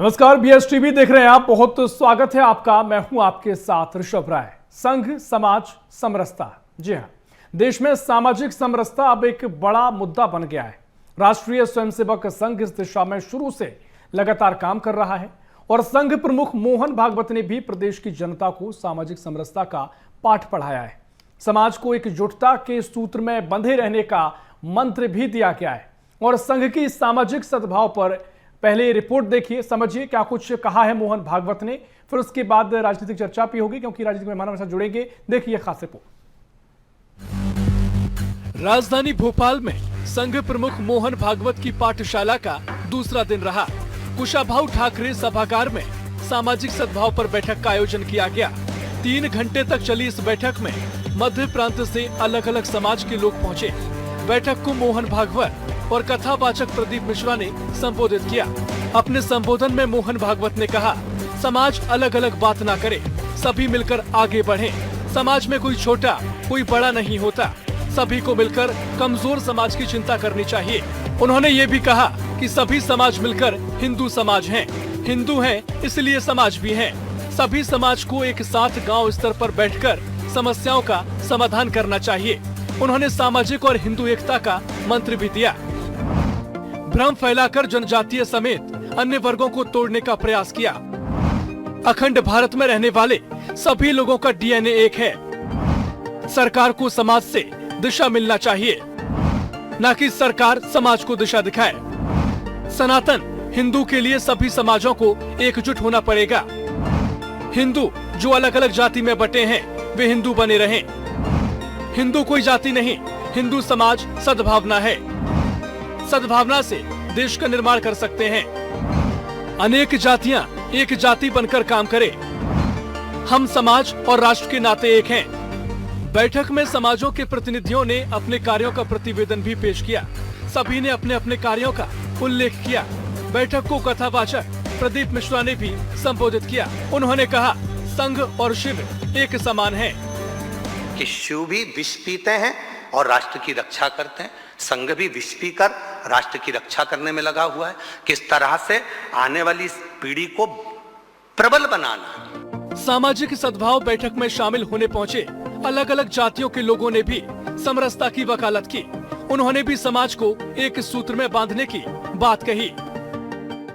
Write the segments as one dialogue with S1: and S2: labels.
S1: नमस्कार, BS TV देख रहे हैं आप। बहुत स्वागत है आपका। मैं हूं आपके साथ ऋषभ राय। संघ समाज समरसता, जी हां, देश में सामाजिक समरसता अब एक बड़ा मुद्दा बन गया है। राष्ट्रीय स्वयंसेवक संघ इस दिशा में शुरू से लगातार काम कर रहा है और संघ प्रमुख मोहन भागवत ने भी प्रदेश की जनता को सामाजिक समरसता का पाठ पढ़ाया है। समाज को एकजुटता के सूत्र में बंधे रहने का मंत्र भी दिया गया है और संघ की सामाजिक सद्भाव पर पहले रिपोर्ट देखिए, समझिए क्या कुछ कहा है मोहन भागवत ने। फिर उसके बाद राजनीतिक चर्चा भी होगी क्योंकि राजनीतिक मेहमान हमारे साथ जुड़ेंगे। देखिए खास रिपोर्ट। राजधानी भोपाल में संघ प्रमुख मोहन भागवत की पाठशाला का दूसरा दिन रहा। कुशाभाऊ ठाकरे सभागार में सामाजिक सद्भाव पर बैठक का आयोजन किया गया। 3 घंटे तक चली इस बैठक में मध्य प्रांत से अलग अलग समाज के लोग पहुँचे। बैठक को मोहन भागवत और कथावाचक प्रदीप मिश्रा ने संबोधित किया। अपने संबोधन में मोहन भागवत ने कहा, समाज अलग अलग बात ना करे, सभी मिलकर आगे बढ़ें। समाज में कोई छोटा कोई बड़ा नहीं होता, सभी को मिलकर कमजोर समाज की चिंता करनी चाहिए। उन्होंने ये भी कहा कि सभी समाज मिलकर हिंदू समाज हैं, हिंदू हैं इसलिए समाज भी हैं। सभी समाज को एक साथ गाँव स्तर पर बैठकर समस्याओं का समाधान करना चाहिए। उन्होंने सामाजिक और हिंदू एकता का मंत्र भी दिया। भ्रम फैलाकर जनजातीय समेत अन्य वर्गों को तोड़ने का प्रयास किया। अखंड भारत में रहने वाले सभी लोगों का डीएनए एक है। सरकार को समाज से दिशा मिलना चाहिए, न कि सरकार समाज को दिशा दिखाए। सनातन हिंदू के लिए सभी समाजों को एकजुट होना पड़ेगा। हिंदू जो अलग अलग जाति में बटे हैं वे हिंदू बने रहें। हिंदू कोई जाति नहीं, हिंदू समाज सद्भावना है। सद्भावना से देश का निर्माण कर सकते हैं। अनेक जातियां एक जाति बनकर काम करें। हम समाज और राष्ट्र के नाते एक हैं। बैठक में समाजों के प्रतिनिधियों ने अपने कार्यों का प्रतिवेदन भी पेश किया। सभी ने अपने अपने कार्यों का उल्लेख किया। बैठक को कथावाचक प्रदीप मिश्रा ने भी संबोधित किया। उन्होंने कहा, संघ और शिव एक समान है
S2: कि शिव भी विष पीते हैं और राष्ट्र की रक्षा करते हैं, संघ भी विष पीकर राष्ट्र की रक्षा करने में लगा हुआ है। किस तरह से आने वाली इस पीढ़ी को प्रबल बनाना।
S1: सामाजिक सद्भाव बैठक में शामिल होने पहुंचे अलग अलग जातियों के लोगों ने भी समरसता की वकालत की। उन्होंने भी समाज को एक सूत्र में बांधने की बात कही।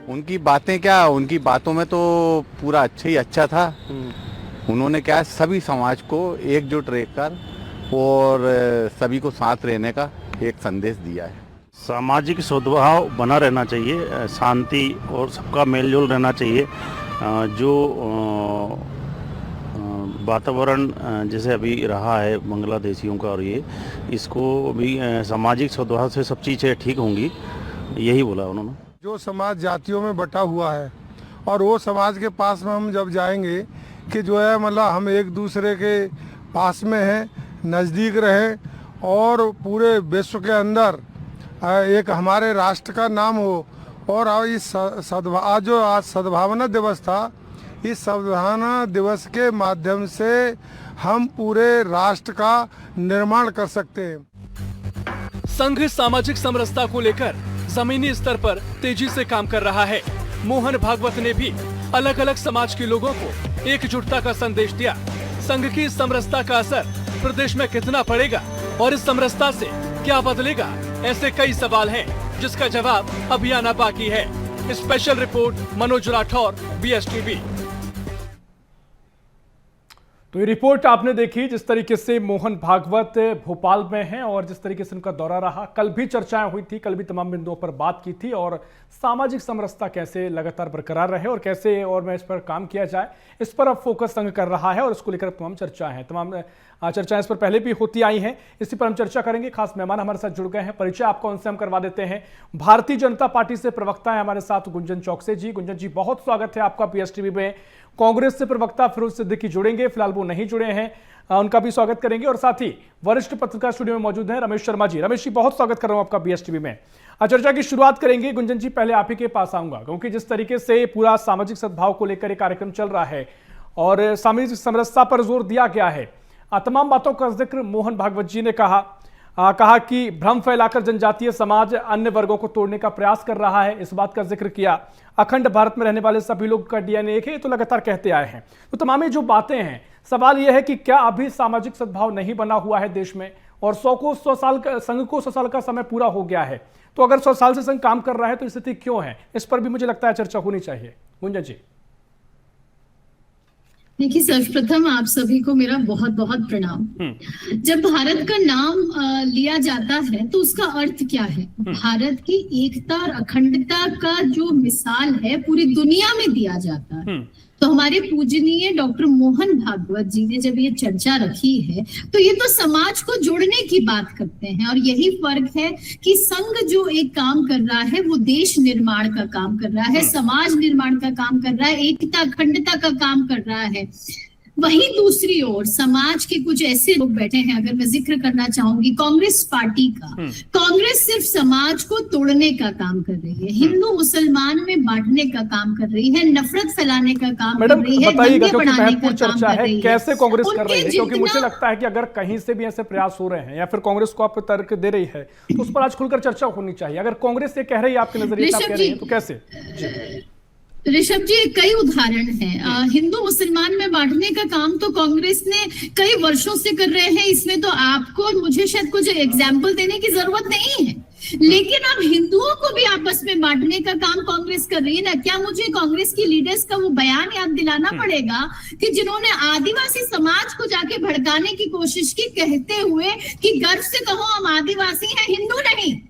S3: उनकी बातें क्या, उनकी बातों में तो पूरा अच्छा ही अच्छा था। उन्होंने क्या सभी समाज को एकजुट रहकर और सभी को साथ रहने का एक संदेश दिया है।
S4: सामाजिक सद्भाव बना रहना चाहिए, शांति और सबका मेलजोल रहना चाहिए। जो वातावरण जैसे अभी रहा है बांग्लादेशियों का, और ये इसको भी सामाजिक सद्भाव से सब चीज़ें ठीक होंगी, यही बोला उन्होंने।
S5: जो समाज जातियों में बटा हुआ है और वो समाज के पास में हम जब जाएंगे कि जो है मतलब हम एक दूसरे के पास में हैं, नज़दीक रहें और पूरे विश्व के अंदर एक हमारे राष्ट्र का नाम हो। और इस आज सद्भावना दिवस था, इस सद्भावना दिवस के माध्यम से हम पूरे राष्ट्र का निर्माण कर सकते हैं।
S1: संघ सामाजिक समरसता को लेकर जमीनी स्तर पर तेजी से काम कर रहा है। मोहन भागवत ने भी अलग अलग समाज के लोगों को एकजुटता का संदेश दिया। संघ की समरसता का असर प्रदेश में कितना पड़ेगा और इस समरसता से क्या बदलेगा, ऐसे कई सवाल हैं जिसका जवाब अभी आना बाकी है। Special report Manoj Rathore, BS TV. तो ये रिपोर्ट आपने देखी, जिस तरीके से मोहन भागवत भोपाल में हैं और जिस तरीके से उनका दौरा रहा। कल भी चर्चाएं हुई थी, कल भी तमाम बिंदुओं पर बात की थी और सामाजिक समरसता कैसे लगातार बरकरार रहे और कैसे और में इस पर काम किया जाए, इस पर अब फोकस संघ कर रहा है और इसको लेकर तमाम चर्चाएं इस पर पहले भी होती आई हैं। इसी पर हम चर्चा करेंगे। खास मेहमान हमारे साथ जुड़ गए हैं, परिचय आपको उनसे हम करवा देते हैं। भारतीय जनता पार्टी से प्रवक्ता है हमारे साथ गुंजन चौकसे जी। गुंजन जी, बहुत स्वागत है आपका बीएस टीवी में। कांग्रेस से प्रवक्ता फिरोज सिद्दीकी जुड़ेंगे, फिलहाल वो नहीं जुड़े हैं, उनका भी स्वागत करेंगे। और साथ ही वरिष्ठ पत्रकार स्टूडियो में मौजूद हैं रमेश शर्मा जी। रमेश जी, बहुत स्वागत कर रहा हूं आपका बीएस टीवी में। चर्चा की शुरुआत करेंगे। गुंजन जी, पहले आप ही के पास आऊंगा क्योंकि जिस तरीके से पूरा सामाजिक सद्भाव को लेकर एक कार्यक्रम चल रहा है और सामाजिक समरसता पर जोर दिया गया है, तमाम बातों का जिक्र मोहन भागवत जी ने कहा। कहा कि भ्रम फैलाकर जनजातीय समाज अन्य वर्गों को तोड़ने का प्रयास कर रहा है, इस बात का जिक्र किया। अखंड भारत में रहने वाले सभी लोग का डीएनए एक है, तो लगातार कहते आए हैं। तो तमाम ये जो बातें हैं, सवाल यह है कि क्या अभी सामाजिक सद्भाव नहीं बना हुआ है देश में, और संघ को 100 साल का समय पूरा हो गया है। तो अगर 100 साल से संघ काम कर रहा है तो स्थिति क्यों है, इस पर भी मुझे लगता है चर्चा होनी चाहिए। गुंजन जी।
S6: देखिए, सर्वप्रथम आप सभी को मेरा बहुत बहुत प्रणाम। जब भारत का नाम लिया जाता है तो उसका अर्थ क्या है? भारत की एकता और अखंडता का जो मिसाल है पूरी दुनिया में दिया जाता है। तो हमारे पूजनीय डॉक्टर मोहन भागवत जी ने जब ये चर्चा रखी है तो ये तो समाज को जोड़ने की बात करते हैं, और यही फर्क है कि संघ जो एक काम कर रहा है वो देश निर्माण का काम कर रहा है, समाज निर्माण का काम कर रहा है, एकता अखंडता का काम कर रहा है। वहीं दूसरी ओर समाज के कुछ ऐसे लोग बैठे हैं, अगर मैं जिक्र करना चाहूंगी कांग्रेस पार्टी का। कांग्रेस सिर्फ समाज को तोड़ने का काम कर रही है, हिंदू मुसलमान में बांटने का काम कर रही है, नफरत फैलाने का काम कर रही है,
S1: बताइएगा क्योंकि महत्वपूर्ण चर्चा है कैसे कांग्रेस कर रही है, क्योंकि मुझे लगता है कि अगर कहीं से भी ऐसे प्रयास हो रहे हैं या फिर कांग्रेस को आप तर्क दे रही है तो उस पर आज खुलकर चर्चा होनी चाहिए। अगर कांग्रेस ये कह रही है, आपके नजरिए से आप कह रही है, तो कैसे?
S6: ऋषभ जी, कई उदाहरण हैं। हिंदू मुसलमान में बांटने का काम तो कांग्रेस ने कई वर्षों से कर रहे हैं, इसमें तो आपको और मुझे शायद कुछ एग्जाम्पल देने की जरूरत नहीं है। लेकिन अब हिंदुओं को भी आपस में बांटने का काम कांग्रेस कर रही है ना। क्या मुझे कांग्रेस की लीडर्स का वो बयान याद दिलाना पड़ेगा कि जिन्होंने आदिवासी समाज को जाके भड़काने की कोशिश की, कहते हुए कि गर्व से कहो हम आदिवासी हैं, हिंदू नहीं।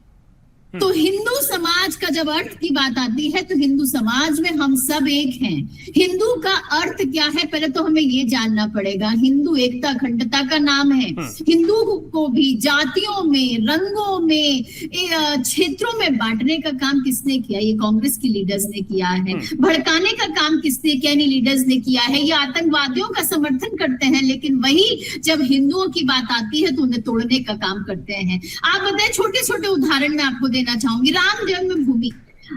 S6: तो हिंदू समाज का जब अर्थ की बात आती है तो हिंदू समाज में हम सब एक हैं। हिंदू का अर्थ क्या है, पहले तो हमें ये जानना पड़ेगा। हिंदू एकता अखंडता का नाम है। हिंदू को भी जातियों में, रंगों में, क्षेत्रों में बांटने का काम किसने किया? ये कांग्रेस की लीडर्स ने किया है। भड़काने का काम किसने किया? इन लीडर्स ने किया है। ये आतंकवादियों का समर्थन करते हैं, लेकिन वही जब हिंदुओं की बात आती है तो उन्हें तोड़ने का काम करते हैं। आप बताएं, छोटे छोटे उदाहरण मैं आपको देना चाहूंगी। राम जन्मभूमि,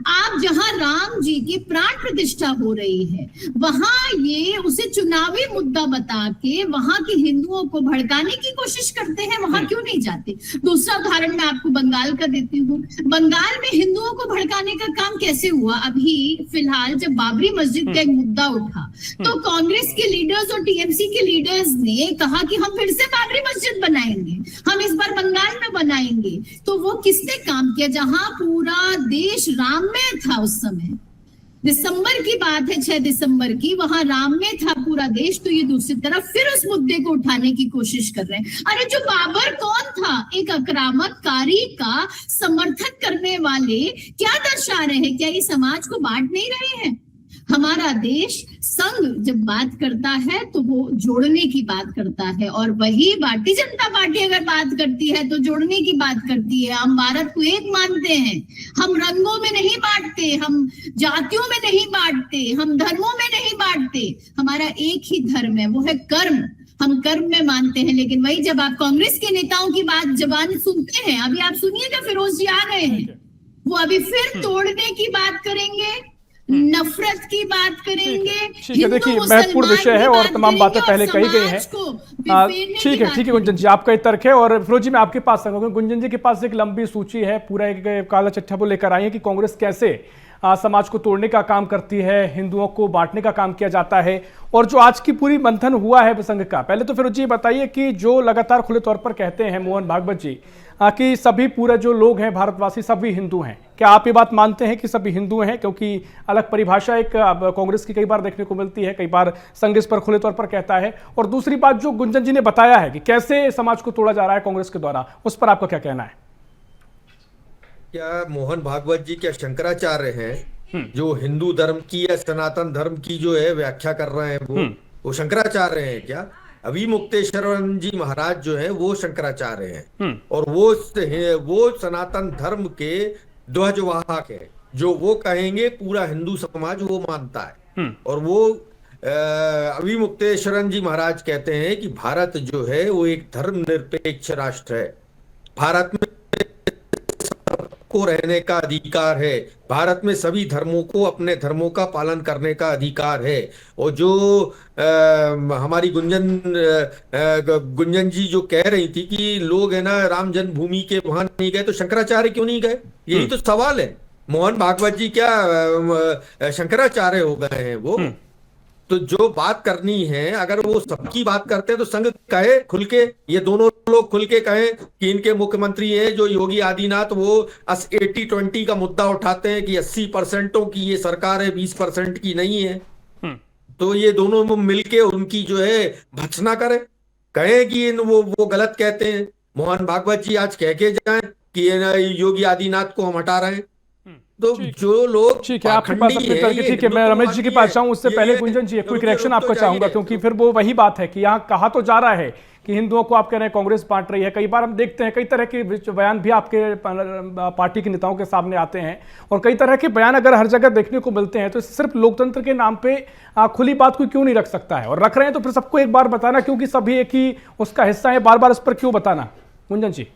S6: आप जहां राम जी की प्राण प्रतिष्ठा हो रही है वहां ये उसे चुनावी मुद्दा बता के वहां के हिंदुओं को भड़काने की कोशिश करते हैं। वहां क्यों नहीं जाते? दूसरा उदाहरण मैं आपको बंगाल का देती हूँ। बंगाल में हिंदुओं को भड़काने का काम कैसे हुआ? अभी फिलहाल जब बाबरी मस्जिद का एक मुद्दा उठा तो कांग्रेस के लीडर्स और टीएमसी के लीडर्स ने कहा कि हम फिर से बाबरी मस्जिद बनाएंगे, हम इस बार बंगाल में बनाएंगे। तो वो किसने काम किया? जहां पूरा देश राम में था उस समय, दिसंबर की बात है, 6 दिसंबर की, वहां राम में था पूरा देश। तो ये दूसरी तरफ फिर उस मुद्दे को उठाने की कोशिश कर रहे हैं। अरे जो बाबर कौन था? एक आक्रामककारी का समर्थन करने वाले। क्या दर्शा रहे हैं? क्या ये समाज को बांट नहीं रहे हैं? हमारा देश संघ जब बात करता है तो वो जोड़ने की बात करता है, और वही भारतीय जनता पार्टी अगर बात करती है तो जोड़ने की बात करती है। हम भारत को एक मानते हैं, हम रंगों में नहीं बांटते, हम जातियों में नहीं बांटते, हम धर्मों में नहीं बांटते। हमारा एक ही धर्म है, वो है कर्म। हम कर्म में मानते हैं। लेकिन वही जब आप कांग्रेस के नेताओं की बात जबान सुनते हैं, अभी आप सुनिएगा, फिरोज जी आ गए हैं, वो अभी फिर तोड़ने की बात करेंगे, नफरत की बात करेंगे।
S1: ठीक है, देखिए महत्वपूर्ण विषय है और तमाम बातें पहले कही गई हैं। ठीक है गुंजन जी, आपका ये तर्क है। और फिरोज जी मैं आपके पास आऊंगा। गुंजन जी के पास एक लंबी सूची है, पूरा एक काला चिट्ठा वो लेकर आई है कि कांग्रेस कैसे समाज को तोड़ने का काम करती है, हिंदुओं को बांटने का काम किया जाता है, और जो आज की पूरी मंथन हुआ है संघ का। पहले तो फिरोज जी बताइए कि जो लगातार खुले तौर पर कहते हैं मोहन भागवत जी कि सभी पूरे जो लोग हैं भारतवासी सभी हिंदू हैं, क्या आप ये बात मानते हैं कि सभी हिंदू हैं? क्योंकि अलग परिभाषा एक कांग्रेस की कई बार देखने को मिलती है, कई बार संघ इस पर खुले तौर पर कहता है। और दूसरी बात जो गुंजन जी ने बताया है कि कैसे समाज को तोड़ा जा रहा है कांग्रेस के द्वारा, उस पर आपका क्या कहना है?
S7: क्या मोहन भागवत जी क्या शंकराचार्य हैं जो हिंदू धर्म की या सनातन धर्म की जो है व्याख्या कर रहे हैं? वो शंकराचार्य हैं क्या? अभी मुक्तेश्वर जी महाराज जो है वो शंकराचार्य हैं, और वो सनातन धर्म के ध्वजवाहक है। जो वो कहेंगे पूरा हिंदू समाज वो मानता है। और वो अभी मुक्तेश्वर जी महाराज कहते हैं कि भारत जो है वो एक धर्म निरपेक्ष राष्ट्र है। भारत में सबको रहने का अधिकार है। भारत में सभी धर्मों को अपने धर्मों का पालन करने का अधिकार है। और जो हमारी गुंजन जी जो कह रही थी कि लोग है ना राम जन्मभूमि के वहां नहीं गए, तो शंकराचार्य क्यों नहीं गए? यही तो सवाल है। मोहन भागवत जी क्या शंकराचार्य हो गए हैं वो? तो जो बात करनी है, अगर वो सबकी बात करते हैं तो संघ कहे खुल के, ये दोनों लोग खुल के कहें कि इनके मुख्यमंत्री हैं जो योगी आदित्यनाथ, वो 80-20 का मुद्दा उठाते हैं कि 80% की ये सरकार है, 20% की नहीं है। तो ये दोनों मिलके उनकी जो है भर्त्सना करें, कहें कि वो गलत कहते हैं। मोहन भागवत जी आज कह के जाएं कि योगी आदित्यनाथ को हम हटा रहे हैं। तो जो लोग
S8: ठीक है, आपके पास अपने तर्क, ठीक है, मैं रमेश जी के पास जाऊं उससे पहले गुंजन जी क्विक रिएक्शन आपको चाहूंगा, क्योंकि फिर वो वही बात है कि यहाँ कहा तो जा रहा है कि हिंदुओं को आप कह रहे हैं कांग्रेस बांट रही है। कई बार हम देखते हैं कई तरह के बयान भी आपके पार्टी के नेताओं के सामने आते हैं, और कई तरह के बयान अगर हर जगह देखने को मिलते हैं तो सिर्फ लोकतंत्र के नाम पे खुली बात कोई क्यों नहीं रख सकता है? और रख रहे हैं तो फिर सबको एक बार बताना, क्योंकि सभी एक ही उसका हिस्सा है, बार बार उस पर क्यों बताना? गुंजन जी।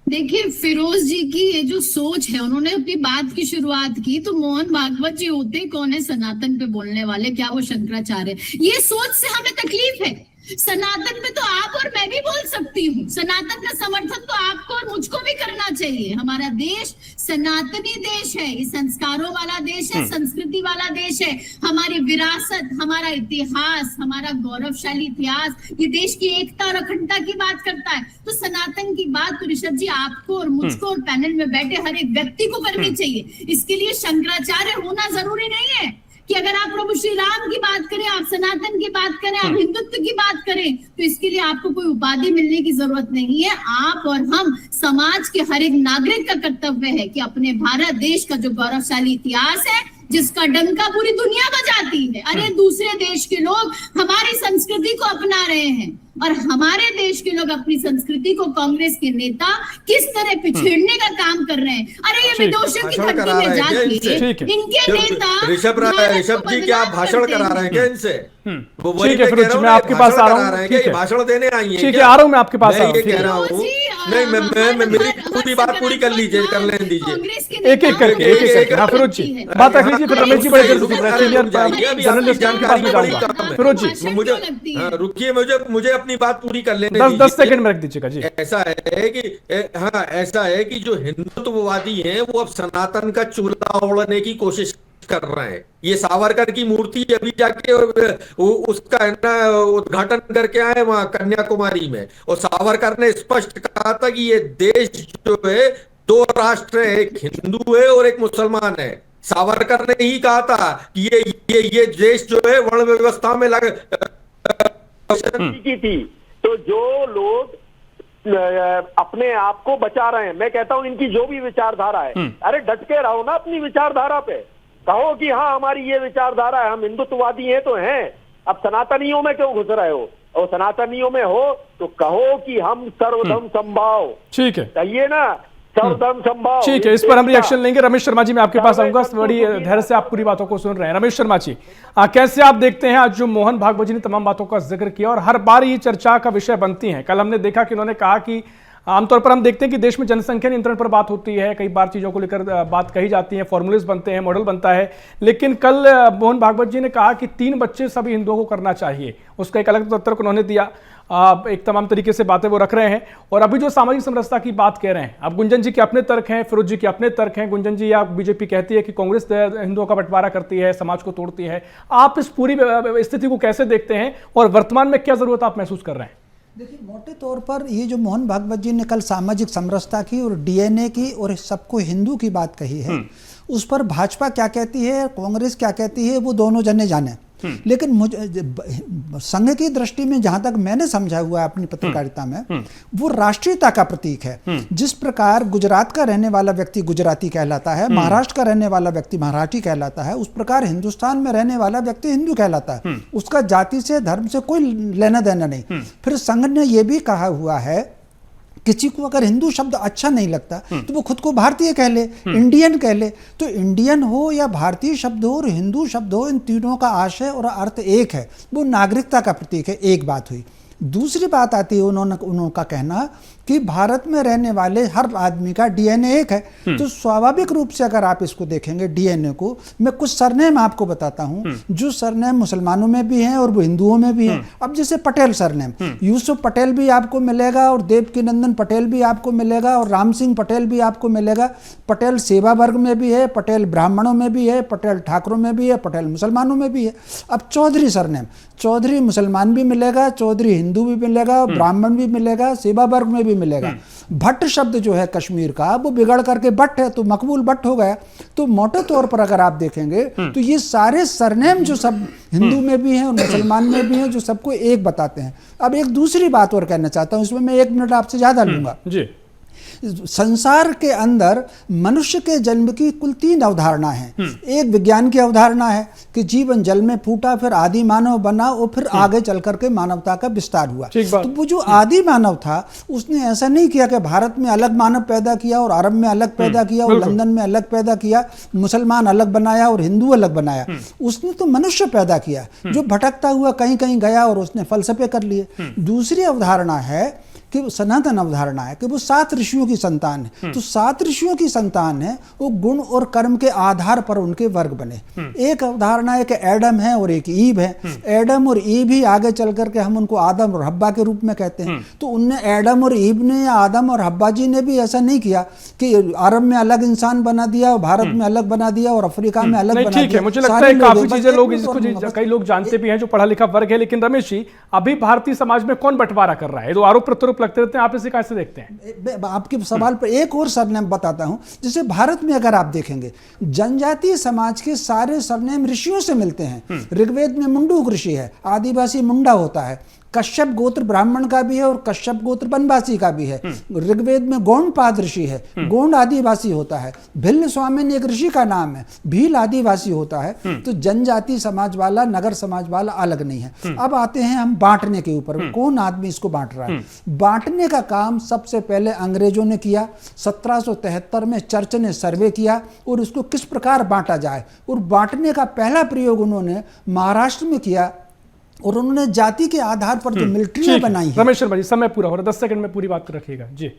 S6: देखिए, फिरोज जी की ये जो सोच है, उन्होंने अपनी बात की शुरुआत की तो मोहन भागवत जी होते कौन है सनातन पे बोलने वाले, क्या वो शंकराचार्य? ये सोच से हमें तकलीफ है। सनातन पे तो आप और मैं भी बोल सकती हूँ, सनातन का समर्थन तो आपको और मुझको भी करना चाहिए। हमारा देश सनातनी देश है, ये संस्कारों वाला देश है, संस्कृति वाला देश है। हमारी विरासत, हमारा इतिहास, हमारा गौरवशाली इतिहास, ये देश की एकता और अखंडता की बात करता है। तो सनातन की बात तो ऋषभ जी आपको और मुझको और पैनल में बैठे हर एक व्यक्ति को करनी चाहिए। इसके लिए शंकराचार्य होना जरूरी नहीं है कि अगर आप प्रभु श्री राम की बात करें, आप सनातन की बात करें, आप हिंदुत्व की बात करें, तो इसके लिए आपको कोई उपाधि मिलने की जरूरत नहीं है। आप और हम समाज के हर एक नागरिक का कर्तव्य है कि अपने भारत देश का जो गौरवशाली इतिहास है, जिसका डंका पूरी दुनिया बजाती है, अरे दूसरे देश के लोग हमारी संस्कृति को अपना रहे हैं और हमारे देश के लोग अपनी संस्कृति को कांग्रेस के नेता किस तरह पिछेड़ने का काम कर रहे हैं। अरे ये विदोषों की धरती में जाके इनके नेता
S7: ऋषभ जी क्या भाषण करा रहे हैं क्या इनसे?
S8: ठीक है फिरोज जी, मैं आपके पास आ रहा हूँ। ठीक है,
S7: भाषण देने आई है,
S8: ठीक है, आ रहा हूँ मैं आपके पास।
S7: ये कह रहा हूँ नहीं, मैं मेरी पूरी बात पूरी कर लीजिए, कर लेने दीजिए,
S8: एक एक करके। हाँ फिरोज जी बात रख लीजिए, फिर रमेश जी बड़े जर्नलिस्ट के पास में जाऊंगा। फिरोज जी
S7: मुझे रुकिए, मुझे अपनी बात पूरी कर लेने
S8: 10 सेकंड में रख दीजिएगा जी।
S7: ऐसा है कि ऐसा है कि जो हिंदुत्ववादी हैं वो अब सनातन का चूल्हा ओढ़ने की कोशिश कर रहे हैं। ये सावरकर की मूर्ति अभी जाके उसका है ना उद्घाटन करके आए वहां कन्याकुमारी में, और सावरकर ने स्पष्ट कहा था कि ये देश जो है 2 राष्ट्र है, एक हिंदू है और एक मुसलमान है। सावरकर ने ही कहा था कि ये देश जो है वर्ण व्यवस्था में
S9: की थी। तो जो लोग अपने आप को बचा रहे हैं, मैं कहता हूं इनकी जो भी विचारधारा है, अरे डट के रहो ना अपनी विचारधारा पे, कहो कि हाँ हमारी ये विचारधारा है, हम हिंदुत्ववादी हैं तो हैं। अब सनातनियों में क्यों घुस रहे हो? और सनातनियों में हो तो कहो कि हम सर्वधर्म संभाव,
S8: ठीक है,
S9: कहिए ना सर्वधर्म संभाव।
S8: ठीक है, इस पर हम रिएक्शन लेंगे। रमेश शर्मा जी मैं आपके पास आऊंगा, बड़ी धैर्य से आप पूरी बातों को सुन रहे हैं। रमेश शर्मा जी कैसे आप देखते हैं आज जो मोहन भागवत जी ने तमाम बातों का जिक्र किया और हर बार ये चर्चा का विषय बनती है? कल हमने देखा कि उन्होंने कहा कि आमतौर पर हम देखते हैं कि देश में जनसंख्या नियंत्रण पर बात होती है, कई बार चीज़ों को लेकर बात कही जाती है, फॉर्मूलेज बनते हैं, मॉडल बनता है, लेकिन कल मोहन भागवत जी ने कहा कि 3 बच्चे सभी हिंदुओं को करना चाहिए। उसका एक अलग तर्क उन्होंने दिया, एक तमाम तरीके से बातें वो रख रहे हैं। और अभी जो सामाजिक समरसता की बात कह रहे हैं, अब गुंजन जी के अपने तर्क हैं, फिरोज जी के अपने तर्क हैं। गुंजन जी या बीजेपी कहती है कि कांग्रेस हिंदुओं का बंटवारा करती है, समाज को तोड़ती है। आप इस पूरी स्थिति को कैसे देखते हैं और वर्तमान में क्या जरूरत आप महसूस कर रहे हैं?
S10: देखिए, मोटे तौर पर ये जो मोहन भागवत जी ने कल सामाजिक समरसता की और डीएनए की और सबको हिंदू की बात कही है, उस पर भाजपा क्या कहती है, कांग्रेस क्या कहती है, वो दोनों जने जाने। लेकिन मुझे संघ की दृष्टि में जहां तक मैंने समझा हुआ है अपनी पत्रकारिता में, वो राष्ट्रीयता का प्रतीक है। जिस प्रकार गुजरात का रहने वाला व्यक्ति गुजराती कहलाता है, महाराष्ट्र का रहने वाला व्यक्ति मराठी कहलाता है, उस प्रकार हिंदुस्तान में रहने वाला व्यक्ति हिंदू कहलाता है। उसका जाति से धर्म से कोई लेना देना नहीं। फिर संघ ने यह भी कहा हुआ है, किसी को अगर हिंदू शब्द अच्छा नहीं लगता तो वो खुद को भारतीय कह ले, इंडियन कह ले। तो इंडियन हो या भारतीय शब्द हो और हिंदू शब्द हो, इन तीनों का आशय और अर्थ एक है, वो नागरिकता का प्रतीक है। एक बात हुई। दूसरी बात आती है उनका कहना कि भारत में रहने वाले हर आदमी का डीएनए एक है। तो स्वाभाविक रूप से अगर आप इसको देखेंगे डीएनए को, मैं कुछ सरनेम आपको बताता हूं जो सरनेम मुसलमानों में भी हैं और वो हिंदुओं में भी हैं। अब जैसे पटेल सरनेम, यूसुफ पटेल भी आपको मिलेगा और देवकीनंदन पटेल भी आपको मिलेगा और राम सिंह पटेल भी आपको मिलेगा। पटेल सेवा वर्ग में भी है, पटेल ब्राह्मणों में भी है, पटेल ठाकुरों में भी है, पटेल मुसलमानों में भी है। अब चौधरी सरनेम, चौधरी मुसलमान भी मिलेगा, चौधरी हिंदू भी मिलेगा, ब्राह्मण भी मिलेगा, सेवा वर्ग में भी मिलेगा। भट्ट शब्द जो है कश्मीर का, वो बिगड़ करके भट्ट है तो मकबूल भट्ट हो गया। तो मोटे तौर पर अगर आप देखेंगे तो ये सारे सरनेम जो सब हिंदू में भी हैं और मुसलमान में भी हैं, जो सबको एक बताते हैं। अब एक दूसरी बात और कहना चाहता हूं, इसमें मैं 1 मिनट आपसे ज्यादा लूंगा जी। संसार के अंदर मनुष्य के जन्म की कुल 3 अवधारणा हैं। एक विज्ञान की अवधारणा है कि जीवन जल में फूटा, फिर आदि मानव बना और फिर आगे चल करके मानवता का विस्तार हुआ। तो वो जो आदि मानव था उसने ऐसा नहीं किया कि भारत में अलग मानव पैदा किया और अरब में अलग पैदा किया और लंदन में अलग पैदा किया, मुसलमान अलग बनाया और हिंदू अलग बनाया। उसने तो मनुष्य पैदा किया जो भटकता हुआ कहीं कहीं गया और उसने फलसफे कर लिए। दूसरी अवधारणा है कि सनातन अवधारणा है कि वो 7 ऋषियों की संतान है। तो 7 ऋषियों की संतान है, वो गुण और कर्म के आधार पर उनके वर्ग बने। एक अवधारणा है कि एडम है और एक ईव है। एडम और ईव ही आगे चल करके हम उनको आदम और हब्बा के रूप में कहते हैं। तो उनने एडम और ईव ने या आदम और हब्बा जी ने भी ऐसा नहीं किया कि अरब में अलग इंसान बना दिया और भारत में अलग बना दिया और अफ्रीका में अलग बना दिया।
S8: मुझे लगता है काफी चीजें लोग इसको कई लोग जानते भी हैं जो पढ़ा लिखा वर्ग है। लेकिन रमेश जी, अभी भारतीय समाज में कौन बंटवारा कर रहा है? तो आरोप प्रत्यारोप लगते रहते हैं, आप इसे कैसे देखते हैं?
S10: आपके सवाल पर एक और सरनेम बताता हूं। जैसे भारत में अगर आप देखेंगे जनजातीय समाज के सारे सरनेम ऋषियों से मिलते हैं। ऋग्वेद में मुंडूक ऋषि है, आदिवासी मुंडा होता है। कश्यप गोत्र ब्राह्मण का भी है और कश्यप गोत्र वनवासी का भी है। ऋग्वेद में गौंडपाद ऋषि है, गौंड आदिवासी होता है। भिल्ल स्वामिन एक ऋषि का नाम है, भील आदिवासी होता है। तो जनजाति समाज वाला नगर समाज वाला अलग नहीं है। अब आते हैं हम बांटने के ऊपर, कौन आदमी इसको बांट रहा है? बांटने का काम सबसे पहले अंग्रेजों ने किया। 1773 में चर्च ने सर्वे किया और उसको किस प्रकार बांटा जाए, और बांटने का पहला प्रयोग उन्होंने महाराष्ट्र में किया और उन्होंने जाति के आधार पर जो मिलिट्री बनाई है।
S8: रमेश शर्मा जी, समय पूरा हो रहा है, 10 सेकंड में पूरी बात रखिएगा जी।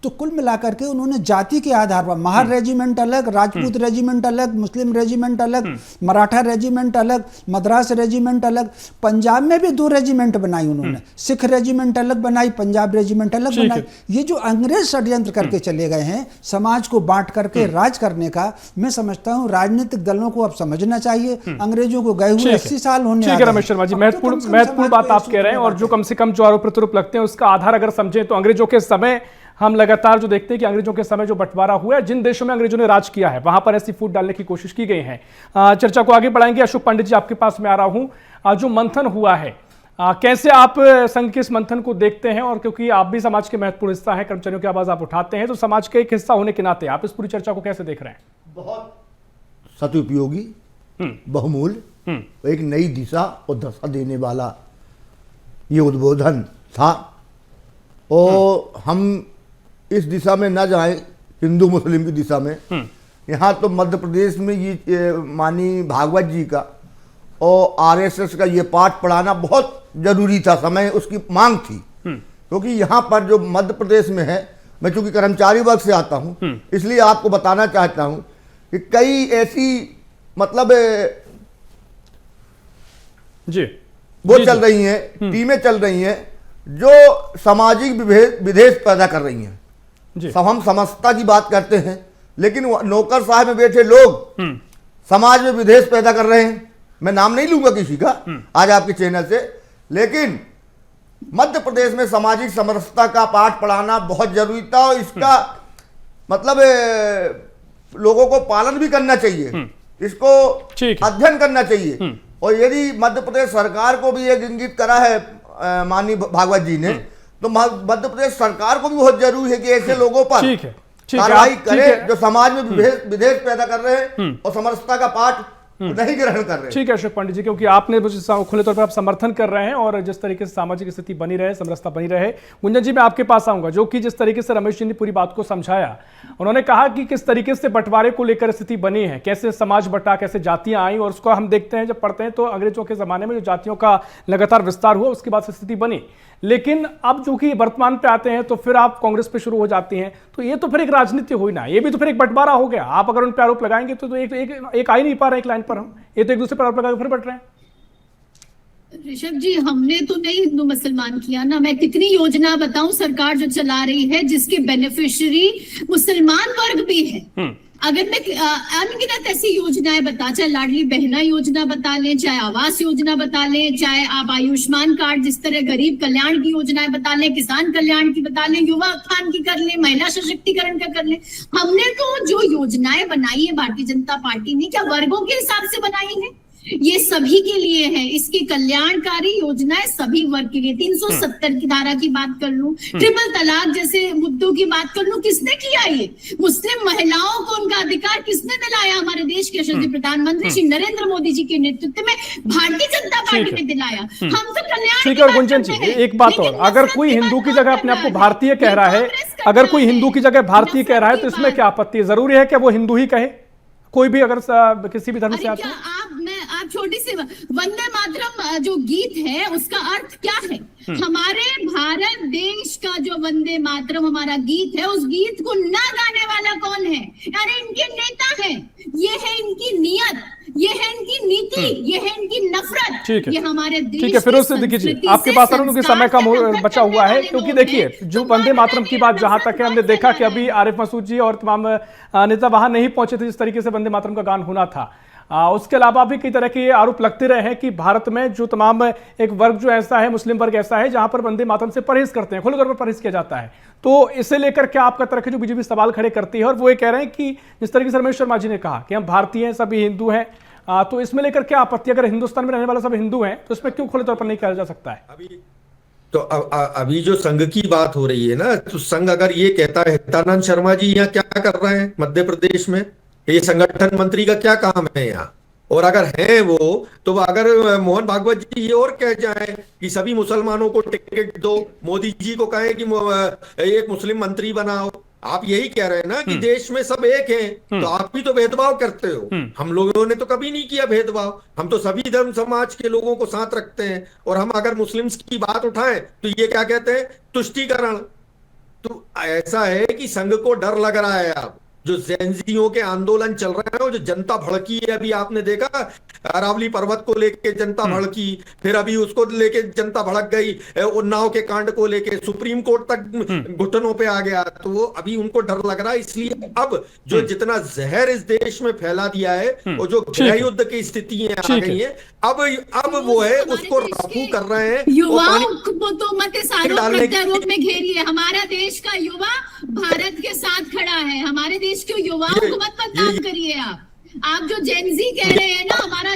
S10: तो कुल मिलाकर के उन्होंने जाति के आधार पर महार रेजिमेंट अलग, राजपूत रेजिमेंट अलग, मुस्लिम रेजिमेंट अलग, मराठा रेजिमेंट अलग, मद्रास रेजिमेंट अलग। पंजाब में भी 2 रेजिमेंट बनाई उन्होंने, सिख रेजिमेंट अलग बनाई, पंजाब रेजिमेंट अलग बनाई। ये जो अंग्रेज षड्यंत्र करके चले गए हैं समाज को बांट करके राज करने का, मैं समझता हूं राजनीतिक दलों को अब समझना चाहिए। अंग्रेजों को गए हुए 80 साल होने।
S8: ठीक है रमेश शर्मा जी, महत्वपूर्ण बात आप कह रहे हैं। और जो कम से कम जो आरोप प्रत्यारोप लगते हैं उसका आधार अगर समझें तो अंग्रेजों के समय हम लगातार जो देखते हैं कि अंग्रेजों के समय जो बंटवारा हुआ है, जिन देशों में अंग्रेजों ने राज किया है वहां पर ऐसी फूट डालने की कोशिश की गई है। चर्चा को आगे बढ़ाएंगे। अशोक पंडित जी, आपके पास मैं आ रहा हूं। जो मंथन हुआ है, कैसे आप संघ के इस मंथन को देखते हैं? और क्योंकि आप भी समाज के महत्वपूर्ण हिस्सा हैं, कर्मचारियों की आवाज आप उठाते हैं, तो समाज के एक हिस्सा होने के नाते आप इस पूरी चर्चा को कैसे देख रहे हैं?
S11: बहुत सदुपयोगी, बहुमूल्य, एक नई दिशा और दशा देने वाला ये उद्बोधन था। और हम इस दिशा में न जाएं, हिंदू मुस्लिम की दिशा में। यहाँ तो मध्य प्रदेश में ये माननीय भागवत जी का और आरएसएस का ये पाठ पढ़ाना बहुत जरूरी था, समय उसकी मांग थी। क्योंकि यहाँ पर जो मध्य प्रदेश में है, मैं चूंकि कर्मचारी वर्ग से आता हूँ इसलिए आपको बताना चाहता हूँ कि कई ऐसी मतलब
S8: जी
S11: वो चल रही हैं, टीमें चल रही हैं जो सामाजिक विभेद पैदा कर रही हैं। सब हम समस्ता की बात करते हैं, लेकिन नौकर साहब में बैठे लोग समाज में विभेद पैदा कर रहे हैं। मैं नाम नहीं लूंगा किसी का आज आपके चैनल से, लेकिन मध्य प्रदेश में सामाजिक समरसता का पाठ पढ़ाना बहुत जरूरी था। और इसका मतलब लोगों को पालन भी करना चाहिए, इसको अध्ययन करना चाहिए। और यदि मध्य प्रदेश सरकार को भी एक इंगित करा है माननीय भागवत जी ने, तो मध्य प्रदेश सरकार को भी बहुत जरूरी है कि ऐसे लोगों पर कार्रवाई करे जो समाज में विभेद पैदा कर रहे हैं और समरसता का पाठ नहीं ग्रहण कर रहे।
S8: ठीक है अशोक पंडित जी, क्योंकि आपने खुले तौर पर आप समर्थन कर रहे हैं और जिस तरीके से सामाजिक स्थिति बनी रहे, समरसता बनी रहे। गुंजन जी, मैं आपके पास आऊंगा, जो कि जिस तरीके से रमेश जी ने पूरी बात को समझाया, उन्होंने कहा कि किस तरीके से बंटवारे को लेकर स्थिति बनी है, कैसे समाज बटा, कैसे जातियां आई, और उसको हम देखते हैं जब पढ़ते हैं तो अंग्रेजों के जमाने में जो जातियों का लगातार विस्तार हुआ उसके बाद स्थिति बनी। लेकिन अब जो कि वर्तमान पे आते हैं तो फिर आप कांग्रेस पे शुरू हो जाती हैं, तो ये तो फिर एक राजनीति हुई ना, ये भी तो फिर एक बंटवारा हो गया। आप अगर उन पे आरोप लगाएंगे तो एक आ ही नहीं पा रहे एक लाइन पर, हम ये तो एक दूसरे पर आरोप लगा फिर बट रहे हैं।
S6: ऋषभ जी, हमने तो नहीं हिंदू मुसलमान किया ना। मैं कितनी योजना बताऊं सरकार जो चला रही है जिसके बेनिफिशियरी मुसलमान वर्ग भी है। अगर मैं अनगिनत ऐसी योजनाएं बता, चाहे लाडली बहना योजना बता लें, चाहे आवास योजना बता लें, चाहे आप आयुष्मान कार्ड, जिस तरह गरीब कल्याण की योजनाएं बता लें, किसान कल्याण की बता लें, युवा उत्थान की कर लें, महिला सशक्तिकरण का कर लें। हमने तो जो योजनाएं बनाई है भारतीय जनता पार्टी ने, क्या वर्गों के हिसाब से बनाई है? ये सभी के लिए है। इसकी कल्याणकारी योजनाएं सभी वर्ग के लिए। 370 की धारा की बात कर लूं, ट्रिपल तलाक जैसे मुद्दों की बात कर लूं, किसने किया ये? मुस्लिम महिलाओं को उनका अधिकार किसने दिलाया? हमारे देश के यशस्वी प्रधानमंत्री श्री नरेंद्र मोदी जी के नेतृत्व में भारतीय जनता पार्टी ने दिलाया। हम तो कल्याण।
S8: ठीक है, और गुंजन जी एक बात और, अगर कोई हिंदू की जगह अपने आप को भारतीय कह रहा है, अगर कोई हिंदू की जगह भारतीय कह रहा है तो इसमें क्या आपत्ति है? जरूरी है क्या वो हिंदू ही कहे, कोई भी अगर किसी भी धर्म से आता है?
S6: आप छोटी सी वंदे मातरम जो गीत है उसका अर्थ क्या है? हमारे भारत देश का जो वंदे मातरम हमारा गीत है, उस गीत को ना गाने वाला कौन है? अरे इनके नेता हैं, ये है इनकी नियत, ये है इनकी नीति, ये है इनकी नफरत।
S8: ठीक है,
S6: ये हमारे देश।
S8: ठीक है, फिरोज सिद्दीकी जी आपके पास आ रहा हूं क्योंकि समय कम बचा हुआ है। क्योंकि देखिए जो वंदे मातरम की बात जहां तक है, हमने देखा कि अभी आरिफ मसूद जी और तमाम नेता वहां नहीं पहुंचे थे जिस तरीके से वंदे मातरम का गान होना था। उसके अलावा भी कई तरह के आरोप लगते रहे हैं कि भारत में जो तमाम एक वर्ग जो ऐसा है, मुस्लिम वर्ग ऐसा है जहां पर वंदे मातरम से परहेज करते हैं, खुले तौर पर परहेज किया जाता है। तो इसे लेकर क्या आपका तरह के जो बीजेपी सवाल खड़े करती है, और वो ये कह रहे हैं कि जिस तरीके से रमेश शर्मा जी ने कहा कि हम भारतीय हैं, सभी हिंदू हैं, तो इसमें लेकर क्या आपत्ति? अगर हिंदुस्तान में रहने वाले सब हिंदू हैं तो इसमें क्यों खुले तौर पर नहीं किया जा सकता है?
S7: तो अभी जो संघ की बात हो रही है ना, तो संघ अगर ये कहता है, हितानंद शर्मा जी यहाँ क्या कर रहे हैं मध्य प्रदेश में? ये संगठन मंत्री का क्या काम है यहाँ? और अगर है वो, तो अगर मोहन भागवत जी ये और कह जाए कि सभी मुसलमानों को टिकट दो, मोदी जी को कहे कि एक मुस्लिम मंत्री बनाओ, आप यही कह रहे हैं ना कि देश में सब एक हैं, तो आप भी तो भेदभाव करते हो। हम लोगों ने तो कभी नहीं किया भेदभाव, हम तो सभी धर्म समाज के लोगों को साथ रखते हैं। और हम अगर मुस्लिम्स की बात उठाएं तो ये क्या कहते हैं? तुष्टीकरण। तो ऐसा है कि संघ को डर लग रहा है अब जो जेनजीओ के आंदोलन चल रहे हैं, जो जनता भड़की है। अभी आपने देखा अरावली पर्वत को लेके जनता भड़की, फिर अभी उसको लेके जनता भड़क गई, उन्नाव के कांड को लेके सुप्रीम कोर्ट तक घुटनों पे आ गया। तो वो अभी उनको डर लग रहा है, इसलिए अब जो जितना जहर इस देश में फैला दिया है और जो गृह युद्ध की स्थितियां आ गई है, अब वो है उसको राफू कर रहे हैं।
S6: युवाओं को तो मत इस आरोप में घेरिए। हमारा देश का युवा भारत के साथ खड़ा है, हमारे देश के युवाओं को मत बदनाम करिए। आप जो जेनजी कह रहे हैं ना, हमारा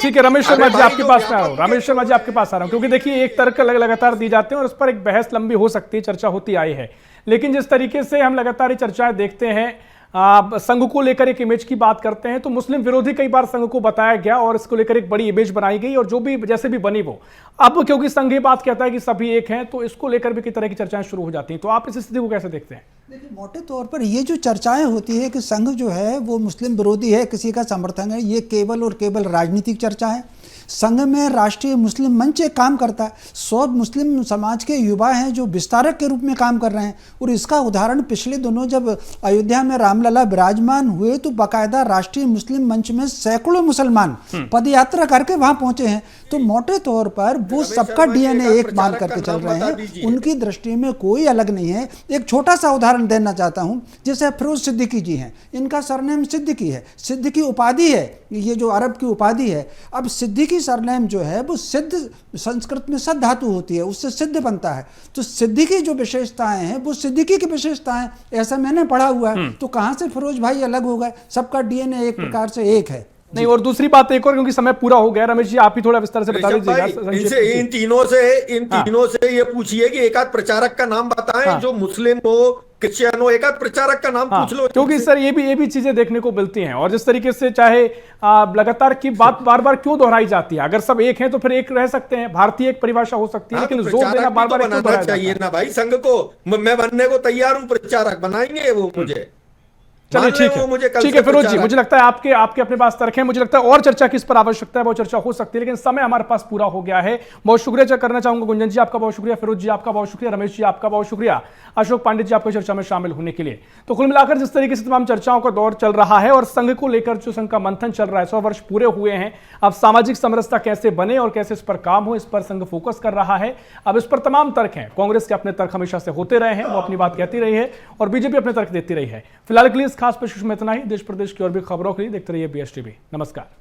S8: ठीक है। रमेश शर्मा जी आपके पास आ रहा हूँ, रमेश शर्मा जी आपके पास आ रहा हूँ, क्योंकि देखिए एक तर्क लगातार दी जाते हैं और उस पर एक बहस लंबी हो सकती है, चर्चा होती आई है। लेकिन जिस तरीके से हम लगातार ये चर्चाएं देखते हैं, संघ को लेकर एक इमेज की बात करते हैं, तो मुस्लिम विरोधी कई बार संघ को बताया गया और इसको लेकर एक बड़ी इमेज बनाई गई, और जो भी जैसे भी बनी वो अब क्योंकि संघ ये बात कहता है कि सभी एक हैं, तो इसको लेकर भी कई तरह की चर्चाएं शुरू हो जाती हैं। तो आप इस स्थिति को कैसे देखते हैं?
S10: देखिए, मोटे तौर पर ये जो चर्चाएं होती है कि संघ जो है वो मुस्लिम विरोधी है, किसी का समर्थन है, ये केवल और केवल राजनीतिक चर्चा है। संघ में राष्ट्रीय मुस्लिम मंच एक काम करता है, 100 मुस्लिम समाज के युवा हैं जो विस्तारक के रूप में काम कर रहे हैं। और इसका उदाहरण पिछले दिनों जब अयोध्या में रामलला विराजमान हुए तो बाकायदा राष्ट्रीय मुस्लिम मंच में सैकड़ों मुसलमान पदयात्रा करके वहां पहुंचे हैं। तो मोटे तौर पर वो सबका डीएनए एक मान करके चल रहे हैं, उनकी दृष्टि में कोई अलग नहीं है। एक छोटा सा उदाहरण देना चाहता हूं, जैसे फिरोज सिद्दीकी जी हैं, इनका सरनेम सिद्दीकी है, सिद्दीकी उपाधि है, ये जो अरब की उपाधि है। अब सिद्दीकी सरनेम जो है वो सिद्ध, संस्कृत में सद धातु होती है, उससे सिद्ध बनता है। तो सिद्दीकी जो विशेषताएं हैं वो सिद्दीकी की विशेषताएं, ऐसा मैंने पढ़ा हुआ है। तो कहां से फिरोज भाई अलग हो गए? सबका डीएनए एक प्रकार से एक है।
S8: नहीं, और दूसरी बात एक और, क्योंकि समय पूरा हो गया, रमेश जी आप ही थोड़ा विस्तार से बता दीजिएगा।
S7: इन तीनों से ये पूछिए कि एक आध प्रचारक का नाम बताएं जो मुस्लिम हो, क्रिश्चियन हो, एक आध प्रचारक का नाम पूछ लो।
S8: क्योंकि सर ये भी चीजें देखने को मिलती हैं, और जिस तरीके से चाहे लगातार की बात बार बार क्यों दोहराई जाती है? अगर सब एक हैं तो फिर एक रह सकते हैं, भारतीय एक परिभाषा हो सकती है, लेकिन जोर देना बार बार
S7: बनाना चाहिए ना भाई। संघ को मैं बनने को तैयार हूं, प्रचारक बनाएंगे वो मुझे।
S8: चलिए ठीक है, ठीक है फिरोज जी, मुझे लगता है आपके अपने पास तर्क है, मुझे लगता है और चर्चा की इस पर आवश्यकता है, वो चर्चा हो सकती है, लेकिन समय हमारे पास पूरा हो गया है। बहुत शुक्रिया करना चाहूंगा गुंजन जी, आपका बहुत शुक्रिया, फिरोज जी आपका बहुत शुक्रिया, रमेश जी आपका बहुत शुक्रिया, अशोक पांडे जी आपको चर्चा में शामिल होने के लिए। तो कुल मिलाकर जिस तरीके से तमाम चर्चाओं का दौर चल रहा है और संघ को लेकर जो संघ का मंथन चल रहा है, 100 वर्ष पूरे हुए हैं, अब सामाजिक समरसता कैसे बने और कैसे इस पर काम हो, इस पर संघ फोकस कर रहा है। अब इस पर तमाम तर्क हैं, कांग्रेस के अपने तर्क हमेशा से होते रहे हैं, वो अपनी बात कहती रही है और बीजेपी अपने तर्क देती रही है। फिलहाल के लिए इस खास पेशकश में इतना ही। देश प्रदेश की और भी खबरों के लिए देखते रहिए BSTV। नमस्कार।